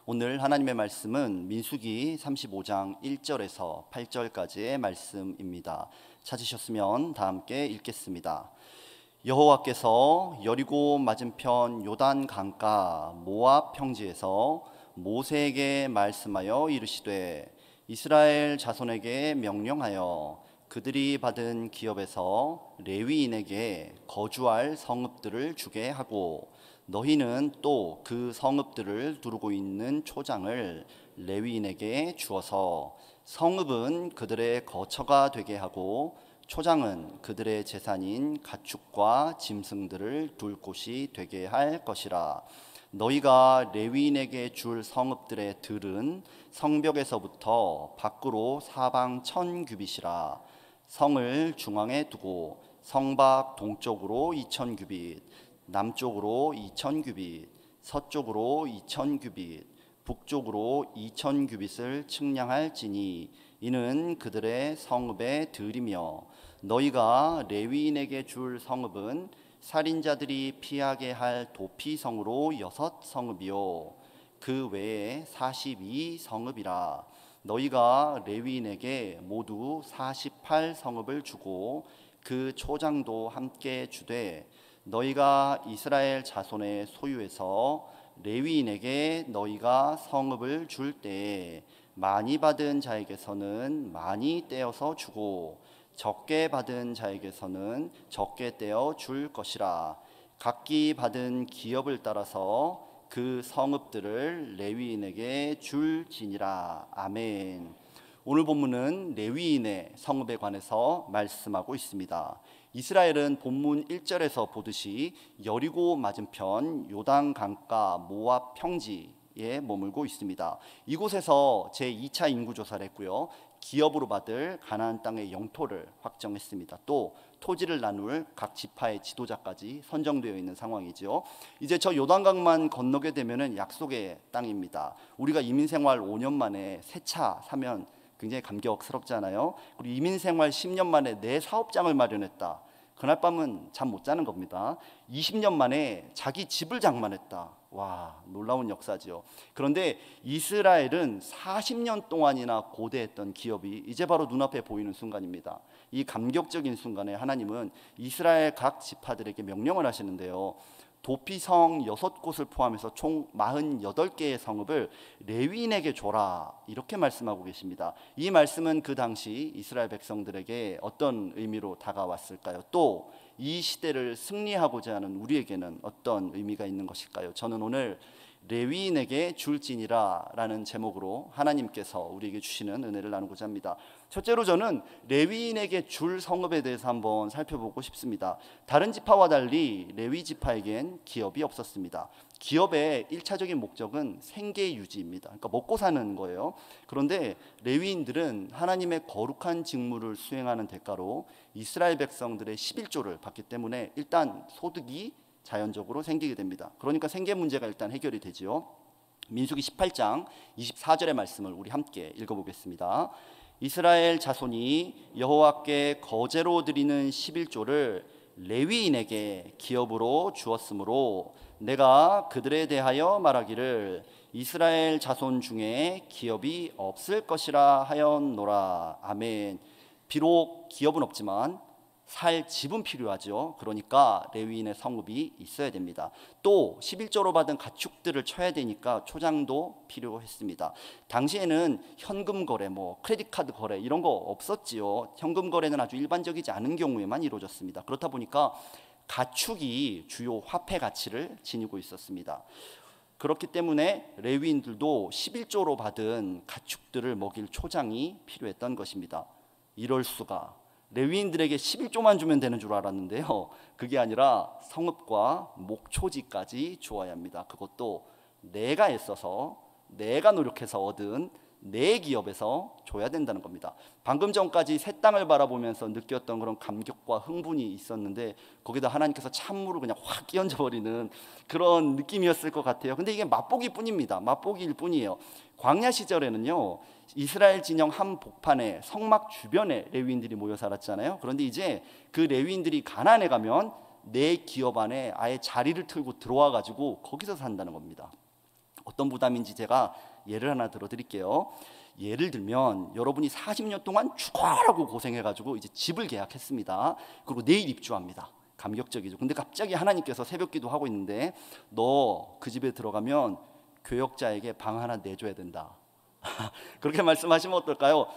오늘 하나님의 말씀은 민수기 35장 1절에서 8절까지의 말씀입니다. 찾으셨으면 다 함께 읽겠습니다. 여호와께서 여리고 맞은편 요단 강가 모압 평지에서 모세에게 말씀하여 이르시되 이스라엘 자손에게 명령하여 그들이 받은 기업에서 레위인에게 거주할 성읍들을 주게 하고 너희는 또 그 성읍들을 두르고 있는 초장을 레위인에게 주어서 성읍은 그들의 거처가 되게 하고 초장은 그들의 재산인 가축과 짐승들을 둘 곳이 되게 할 것이라. 너희가 레위인에게 줄 성읍들의 들은 성벽에서부터 밖으로 사방 1000규빗이라. 성을 중앙에 두고 성밖 동쪽으로 2000규빗, 남쪽으로 2000규빗, 서쪽으로 2000규빗, 북쪽으로 2000규빗을 측량할지니 이는 그들의 성읍의 들이며 너희가 레위인에게 줄 성읍은 살인자들이 피하게 할 도피성으로 6성읍이요 그 외에 42성읍이라. 너희가 레위인에게 모두 48성읍을 주고 그 초장도 함께 주되 너희가 이스라엘 자손의 소유에서 레위인에게 너희가 성읍을 줄 때에 많이 받은 자에게서는 많이 떼어서 주고 적게 받은 자에게서는 적게 떼어 줄 것이라. 각기 받은 기업을 따라서 그 성읍들을 레위인에게 줄지니라. 아멘. 오늘 본문은 레위인의 성읍에 관해서 말씀하고 있습니다. 이스라엘은 본문 1절에서 보듯이 여리고 맞은편 요단 강가 모압 평지에 머물고 있습니다. 이곳에서 제2차 인구조사를 했고요. 기업으로 받을 가나안 땅의 영토를 확정했습니다. 또 토지를 나눌 각 지파의 지도자까지 선정되어 있는 상황이죠. 이제 저 요단강만 건너게 되면은 약속의 땅입니다. 우리가 이민생활 5년 만에 새 차 사면 굉장히 감격스럽잖아요. 그리고 이민생활 10년 만에 내 사업장을 마련했다. 그날 밤은 잠 못 자는 겁니다. 20년 만에 자기 집을 장만했다. 와, 놀라운 역사죠. 그런데 이스라엘은 40년 동안이나 고대했던 기업이 이제 바로 눈앞에 보이는 순간입니다. 이 감격적인 순간에 하나님은 이스라엘 각 지파들에게 명령을 하시는데요. 도피성 6곳을 포함해서 총 48개의 성읍을 레위인에게 줘라, 이렇게 말씀하고 계십니다. 이 말씀은 그 당시 이스라엘 백성들에게 어떤 의미로 다가왔을까요? 또 이 시대를 승리하고자 하는 우리에게는 어떤 의미가 있는 것일까요? 저는 오늘 레위인에게 줄지니라 라는 제목으로 하나님께서 우리에게 주시는 은혜를 나누고자 합니다. 첫째로 저는 레위인에게 줄 성읍에 대해서 한번 살펴보고 싶습니다. 다른 지파와 달리 레위 지파에겐 기업이 없었습니다. 기업의 1차적인 목적은 생계 유지입니다. 그러니까 먹고 사는 거예요. 그런데 레위인들은 하나님의 거룩한 직무를 수행하는 대가로 이스라엘 백성들의 11조를 받기 때문에 일단 소득이 자연적으로 생기게 됩니다. 그러니까 생계 문제가 일단 해결이 되지요. 민수기 18장 24절의 말씀을 우리 함께 읽어보겠습니다. 이스라엘 자손이 여호와께 거제로 드리는 11조를 레위인에게 기업으로 주었으므로 내가 그들에 대하여 말하기를 이스라엘 자손 중에 기업이 없을 것이라 하였노라. 아멘. 비록 기업은 없지만 살 집은 필요하죠. 그러니까 레위인의 성읍이 있어야 됩니다. 또 11조로 받은 가축들을 쳐야 되니까 초장도 필요했습니다. 당시에는 현금 거래, 크레딧 카드 거래 이런 거 없었지요. 현금 거래는 아주 일반적이지 않은 경우에만 이루어졌습니다. 그렇다 보니까 가축이 주요 화폐 가치를 지니고 있었습니다. 그렇기 때문에 레위인들도 11조로 받은 가축들을 먹일 초장이 필요했던 것입니다. 이럴 수가. 레위인들에게 11조만 주면 되는 줄 알았는데요. 그게 아니라 성읍과 목초지까지 주어야 합니다. 그것도 내가 애써서 내가 노력해서 얻은 내 기업에서 줘야 된다는 겁니다. 방금 전까지 새 땅을 바라보면서 느꼈던 그런 감격과 흥분이 있었는데 거기다 하나님께서 찬물을 그냥 확 끼얹어 버리는 그런 느낌이었을 것 같아요. 근데 이게 맛보기 뿐입니다. 맛보기일 뿐이에요. 광야 시절에는요, 이스라엘 진영 한 복판에 성막 주변에 레위인들이 모여 살았잖아요. 그런데 이제 그 레위인들이 가나안에 가면 내 기업 안에 아예 자리를 틀고 들어와 가지고 거기서 산다는 겁니다. 어떤 부담인지 제가 예를 하나 들어드릴게요. 예를 들면 여러분이 40년 동안 죽어라고 고생해가지고 이제 집을 계약했습니다. 그리고 내일 입주합니다. 감격적이죠. 근데 갑자기 하나님께서 새벽기도 하고 있는데 너 그 집에 들어가면 교역자에게 방 하나 내줘야 된다. 그렇게 말씀하시면 어떨까요?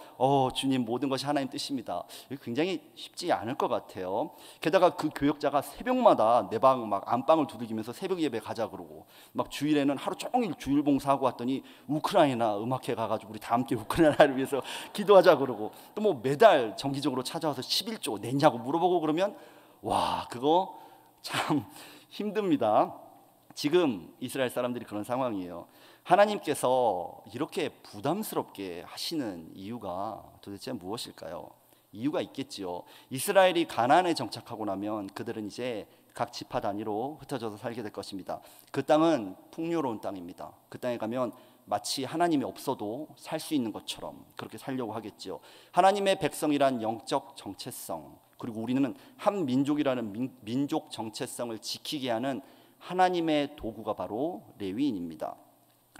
주님, 모든 것이 하나님 뜻입니다. 굉장히 쉽지 않을 것 같아요. 게다가 그 교역자가 새벽마다 내 방 막 안방을 두들기면서 새벽 예배 가자 그러고, 막 주일에는 하루 종일 주일 봉사하고 왔더니 우크라이나 음악회 가가지고 우리 다 함께 우크라이나를 위해서 기도하자 그러고, 또 뭐 매달 정기적으로 찾아와서 11조 냈냐고 물어보고 그러면 와, 그거 참 힘듭니다. 지금 이스라엘 사람들이 그런 상황이에요. 하나님께서 이렇게 부담스럽게 하시는 이유가 도대체 무엇일까요? 이유가 있겠지요. 이스라엘이 가나안에 정착하고 나면 그들은 이제 각 지파 단위로 흩어져서 살게 될 것입니다. 그 땅은 풍요로운 땅입니다. 그 땅에 가면 마치 하나님이 없어도 살 수 있는 것처럼 그렇게 살려고 하겠지요. 하나님의 백성이란 영적 정체성, 그리고 우리는 한 민족이라는 민족 정체성을 지키게 하는 하나님의 도구가 바로 레위인입니다.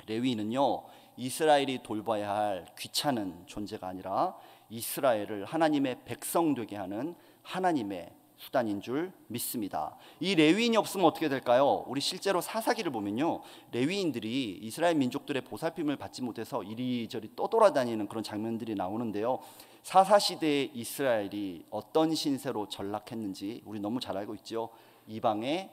레위인은요, 이스라엘이 돌봐야 할 귀찮은 존재가 아니라 이스라엘을 하나님의 백성 되게 하는 하나님의 수단인 줄 믿습니다. 이 레위인이 없으면 어떻게 될까요? 우리 실제로 사사기를 보면요, 레위인들이 이스라엘 민족들의 보살핌을 받지 못해서 이리저리 떠돌아다니는 그런 장면들이 나오는데요, 사사시대의 이스라엘이 어떤 신세로 전락했는지 우리 너무 잘 알고 있죠. 이방의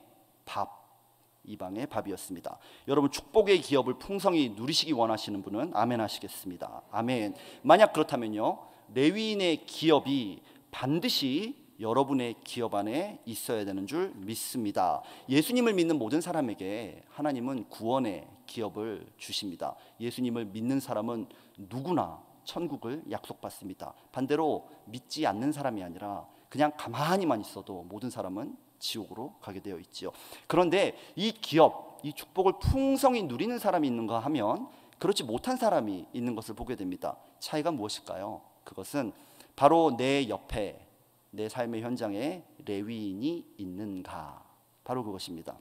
밥이었습니다. 여러분, 축복의 기업을 풍성히 누리시기 원하시는 분은 아멘 하시겠습니다. 아멘. 만약 그렇다면요, 레위인의 기업이 반드시 여러분의 기업 안에 있어야 되는 줄 믿습니다. 예수님을 믿는 모든 사람에게 하나님은 구원의 기업을 주십니다. 예수님을 믿는 사람은 누구나 천국을 약속받습니다. 반대로 믿지 않는 사람이 아니라 그냥 가만히만 있어도 모든 사람은 지옥으로 가게 되어 있지요. 그런데 이 기업, 이 축복을 풍성히 누리는 사람이 있는가 하면 그렇지 못한 사람이 있는 것을 보게 됩니다. 차이가 무엇일까요? 그것은 바로 내 옆에, 내 삶의 현장에 레위인이 있는가, 바로 그것입니다.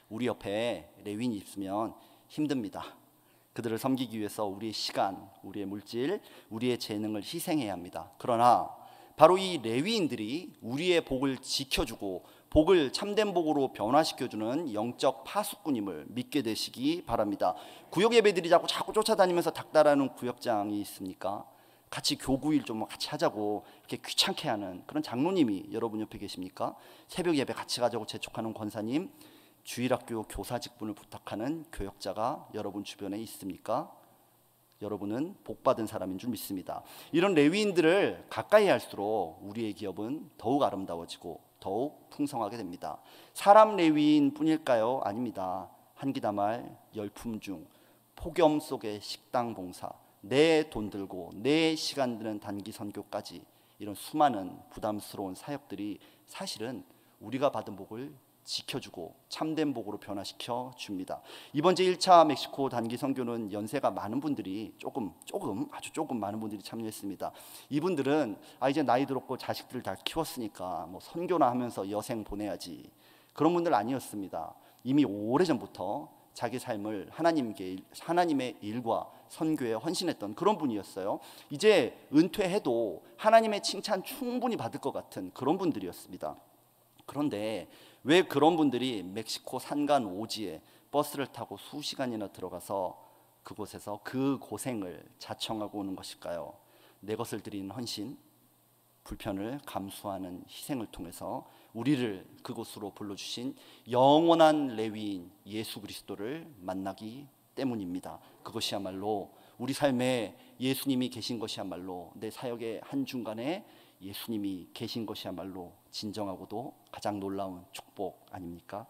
우리 옆에 레위인이 있으면 힘듭니다. 그들을 섬기기 위해서 우리의 시간, 우리의 물질, 우리의 재능을 희생해야 합니다. 그러나 바로 이 레위인들이 우리의 복을 지켜주고 복을 참된 복으로 변화시켜주는 영적 파수꾼임을 믿게 되시기 바랍니다. 구역 예배들이 자꾸 쫓아다니면서 닥달하는 구역장이 있습니까? 같이 교구일 좀 같이 하자고 이렇게 귀찮게 하는 그런 장로님이 여러분 옆에 계십니까? 새벽 예배 같이 가자고 재촉하는 권사님, 주일학교 교사 직분을 부탁하는 교역자가 여러분 주변에 있습니까? 여러분은 복받은 사람인 줄 믿습니다. 이런 레위인들을 가까이 할수록 우리의 기업은 더욱 아름다워지고 더욱 풍성하게 됩니다. 사람 레위인 뿐일까요? 아닙니다. 한기다말 열품 중 폭염 속의 식당 봉사, 내 돈 들고 내 시간 드는 단기 선교까지, 이런 수많은 부담스러운 사역들이 사실은 우리가 받은 복을 지켜주고 참된 복으로 변화시켜 줍니다. 이번 제1차 멕시코 단기 선교는 연세가 많은 분들이 아주 조금 많은 분들이 참여했습니다. 이분들은 이제 나이 들었고 자식들 다 키웠으니까 뭐 선교나 하면서 여생 보내야지, 그런 분들 아니었습니다. 이미 오래전부터 자기 삶을 하나님의 일과 선교에 헌신했던 그런 분이었어요. 이제 은퇴해도 하나님의 칭찬 충분히 받을 것 같은 그런 분들이었습니다. 그런데 왜 그런 분들이 멕시코 산간 오지에 버스를 타고 수시간이나 들어가서 그곳에서 그 고생을 자청하고 오는 것일까요? 내 것을 드리는 헌신, 불편을 감수하는 희생을 통해서 우리를 그곳으로 불러주신 영원한 레위인 예수 그리스도를 만나기 때문입니다. 그것이야말로 우리 삶에 예수님이 계신 것이야말로, 내 사역의 한중간에 예수님이 계신 것이야말로 진정하고도 가장 놀라운 축복 아닙니까?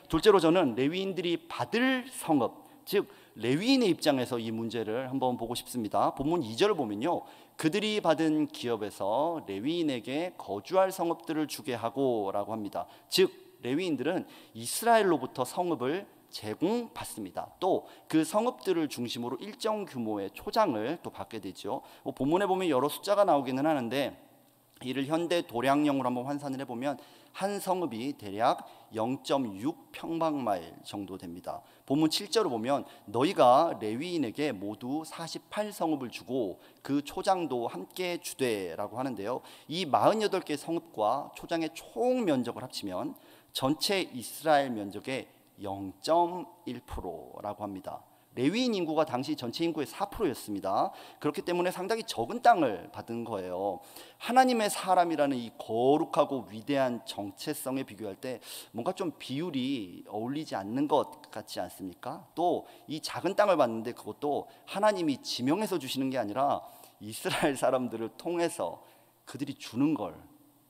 둘째로 저는 레위인들이 받을 성읍, 즉 레위인의 입장에서 이 문제를 한번 보고 싶습니다. 본문 2절을 보면요, 그들이 받은 기업에서 레위인에게 거주할 성읍들을 주게 하고 라고 합니다. 즉 레위인들은 이스라엘로부터 성읍을 제공받습니다. 또 그 성읍들을 중심으로 일정 규모의 초장을 또 받게 되죠. 본문에 보면 여러 숫자가 나오기는 하는데 이를 현대 도량령으로 한번 환산을 해보면 한 성읍이 대략 0.6평방마일 정도 됩니다. 본문 7절을 보면 너희가 레위인에게 모두 48성읍을 주고 그 초장도 함께 주되라고 하는데요. 이 48개 성읍과 초장의 총 면적을 합치면 전체 이스라엘 면적의 0.1%라고 합니다. 레위인 인구가 당시 전체 인구의 4%였습니다. 그렇기 때문에 상당히 적은 땅을 받은 거예요. 하나님의 사람이라는 이 거룩하고 위대한 정체성에 비교할 때 뭔가 좀 비율이 어울리지 않는 것 같지 않습니까? 또 이 작은 땅을 받는데 그것도 하나님이 지명해서 주시는 게 아니라 이스라엘 사람들을 통해서 그들이 주는 걸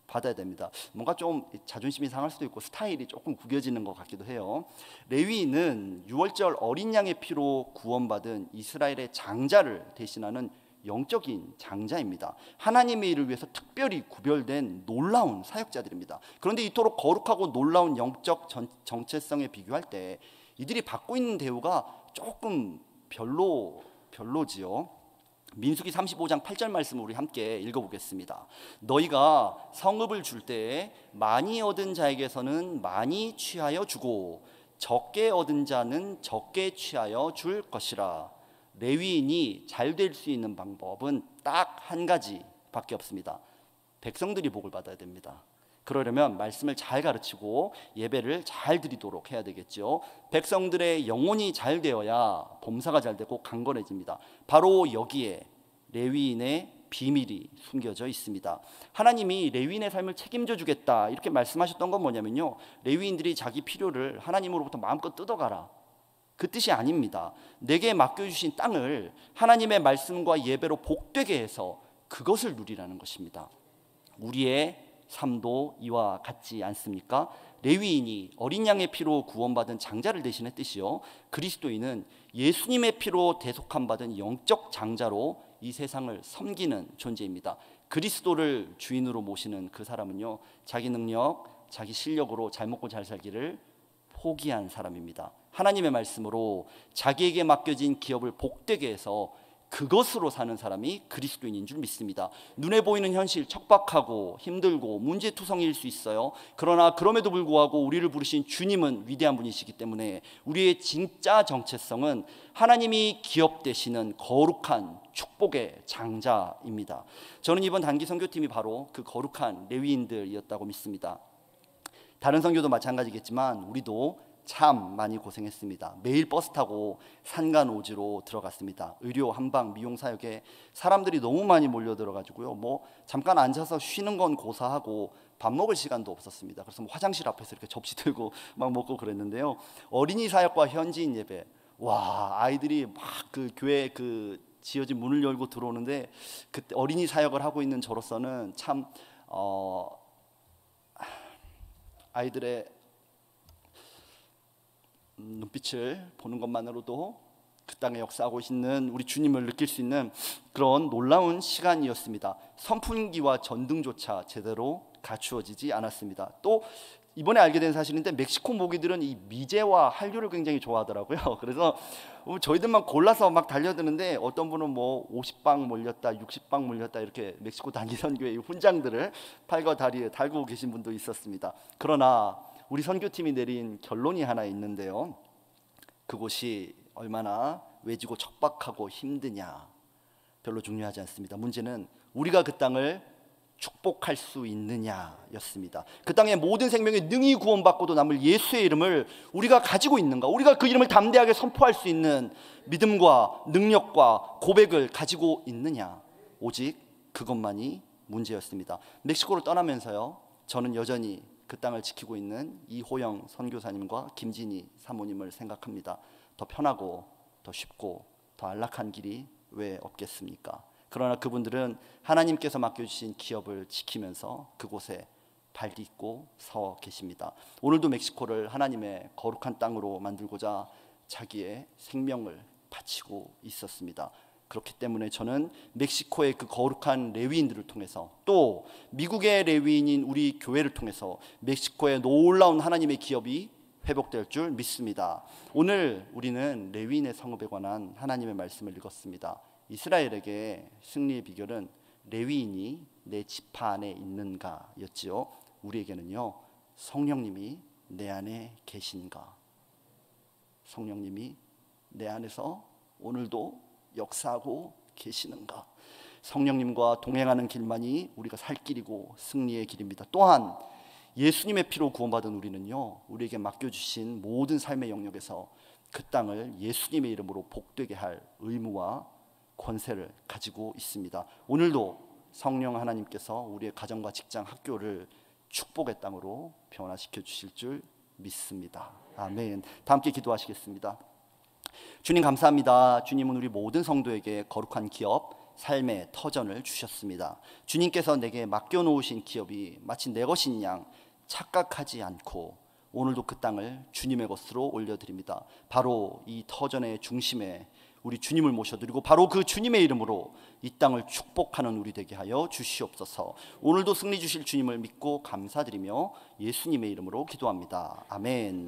받아야 됩니다. 뭔가 좀 자존심이 상할 수도 있고 스타일이 조금 구겨지는 것 같기도 해요. 레위인은 유월절 어린 양의 피로 구원받은 이스라엘의 장자를 대신하는 영적인 장자입니다. 하나님의 일을 위해서 특별히 구별된 놀라운 사역자들입니다. 그런데 이토록 거룩하고 놀라운 영적 정체성에 비교할 때 이들이 받고 있는 대우가 조금 별로지요. 민수기 35장 8절 말씀을 우리 함께 읽어보겠습니다. 너희가 성읍을 줄 때에 많이 얻은 자에게서는 많이 취하여 주고 적게 얻은 자는 적게 취하여 줄 것이라. 레위인이 잘 될 수 있는 방법은 딱 한 가지밖에 없습니다. 백성들이 복을 받아야 됩니다. 그러려면 말씀을 잘 가르치고 예배를 잘 드리도록 해야 되겠죠. 백성들의 영혼이 잘 되어야 범사가 잘 되고 강건해집니다. 바로 여기에 레위인의 비밀이 숨겨져 있습니다. 하나님이 레위인의 삶을 책임져 주겠다 이렇게 말씀하셨던 건 뭐냐면요, 레위인들이 자기 필요를 하나님으로부터 마음껏 뜯어가라, 그 뜻이 아닙니다. 내게 맡겨주신 땅을 하나님의 말씀과 예배로 복되게 해서 그것을 누리라는 것입니다. 우리의 삶도 이와 같지 않습니까? 레위인이 어린 양의 피로 구원받은 장자를 대신의 뜻이요, 그리스도인은 예수님의 피로 대속함 받은 영적 장자로 이 세상을 섬기는 존재입니다. 그리스도를 주인으로 모시는 그 사람은요, 자기 능력, 자기 실력으로 잘 먹고 잘 살기를 포기한 사람입니다. 하나님의 말씀으로 자기에게 맡겨진 기업을 복되게 해서 그것으로 사는 사람이 그리스도인인 줄 믿습니다. 눈에 보이는 현실 척박하고 힘들고 문제투성이일 수 있어요. 그러나 그럼에도 불구하고 우리를 부르신 주님은 위대한 분이시기 때문에 우리의 진짜 정체성은 하나님이 기업되시는 거룩한 축복의 장자입니다. 저는 이번 단기 선교팀이 바로 그 거룩한 레위인들이었다고 믿습니다. 다른 선교도 마찬가지겠지만 우리도 참 많이 고생했습니다. 매일 버스 타고 산간오지로 들어갔습니다. 의료, 한방, 미용 사역에 사람들이 너무 많이 몰려들어가지고요, 뭐 잠깐 앉아서 쉬는 건 고사하고 밥 먹을 시간도 없었습니다. 그래서 뭐 화장실 앞에서 이렇게 접시 들고 막 먹고 그랬는데요. 어린이 사역과 현지인 예배, 와, 아이들이 막 그 교회 그 지어진 문을 열고 들어오는데 그때 어린이 사역을 하고 있는 저로서는 참 아이들의 눈빛을 보는 것만으로도 그 땅에 역사하고 있는 우리 주님을 느낄 수 있는 그런 놀라운 시간이었습니다. 선풍기와 전등조차 제대로 갖추어지지 않았습니다. 또 이번에 알게 된 사실인데 멕시코 모기들은 이 미제와 한류를 굉장히 좋아하더라고요. 그래서 저희들만 골라서 막 달려드는데 어떤 분은 뭐 50방 몰렸다, 60방 몰렸다 이렇게 멕시코 단기 선교의 훈장들을 팔과 다리에 달고 계신 분도 있었습니다. 그러나 우리 선교팀이 내린 결론이 하나 있는데요, 그곳이 얼마나 외지고 척박하고 힘드냐 별로 중요하지 않습니다. 문제는 우리가 그 땅을 축복할 수 있느냐였습니다. 그 땅의 모든 생명이 능히 구원받고도 남을 예수의 이름을 우리가 가지고 있는가, 우리가 그 이름을 담대하게 선포할 수 있는 믿음과 능력과 고백을 가지고 있느냐, 오직 그것만이 문제였습니다. 멕시코를 떠나면서요, 저는 여전히 그 땅을 지키고 있는 이호영 선교사님과 김진희 사모님을 생각합니다. 더 편하고 더 쉽고 더 안락한 길이 왜 없겠습니까? 그러나 그분들은 하나님께서 맡겨주신 기업을 지키면서 그곳에 발 딛고 서 계십니다. 오늘도 멕시코를 하나님의 거룩한 땅으로 만들고자 자기의 생명을 바치고 있었습니다. 그렇기 때문에 저는 멕시코의 그 거룩한 레위인들을 통해서, 또 미국의 레위인인 우리 교회를 통해서 멕시코의 놀라운 하나님의 기업이 회복될 줄 믿습니다. 오늘 우리는 레위인의 성읍에 관한 하나님의 말씀을 읽었습니다. 이스라엘에게 승리의 비결은 레위인이 내 지파 안에 있는가 였지요. 우리에게는요, 성령님이 내 안에 계신가, 성령님이 내 안에서 오늘도 역사하고 계시는가, 성령님과 동행하는 길만이 우리가 살 길이고 승리의 길입니다. 또한 예수님의 피로 구원받은 우리는요, 우리에게 맡겨주신 모든 삶의 영역에서 그 땅을 예수님의 이름으로 복되게 할 의무와 권세를 가지고 있습니다. 오늘도 성령 하나님께서 우리의 가정과 직장, 학교를 축복의 땅으로 변화시켜 주실 줄 믿습니다. 아멘. 다 함께 기도하시겠습니다. 주님 감사합니다. 주님은 우리 모든 성도에게 거룩한 기업, 삶의 터전을 주셨습니다. 주님께서 내게 맡겨놓으신 기업이 마치 내 것인 양 착각하지 않고 오늘도 그 땅을 주님의 것으로 올려드립니다. 바로 이 터전의 중심에 우리 주님을 모셔드리고 바로 그 주님의 이름으로 이 땅을 축복하는 우리 되게 하여 주시옵소서. 오늘도 승리 주실 주님을 믿고 감사드리며 예수님의 이름으로 기도합니다. 아멘.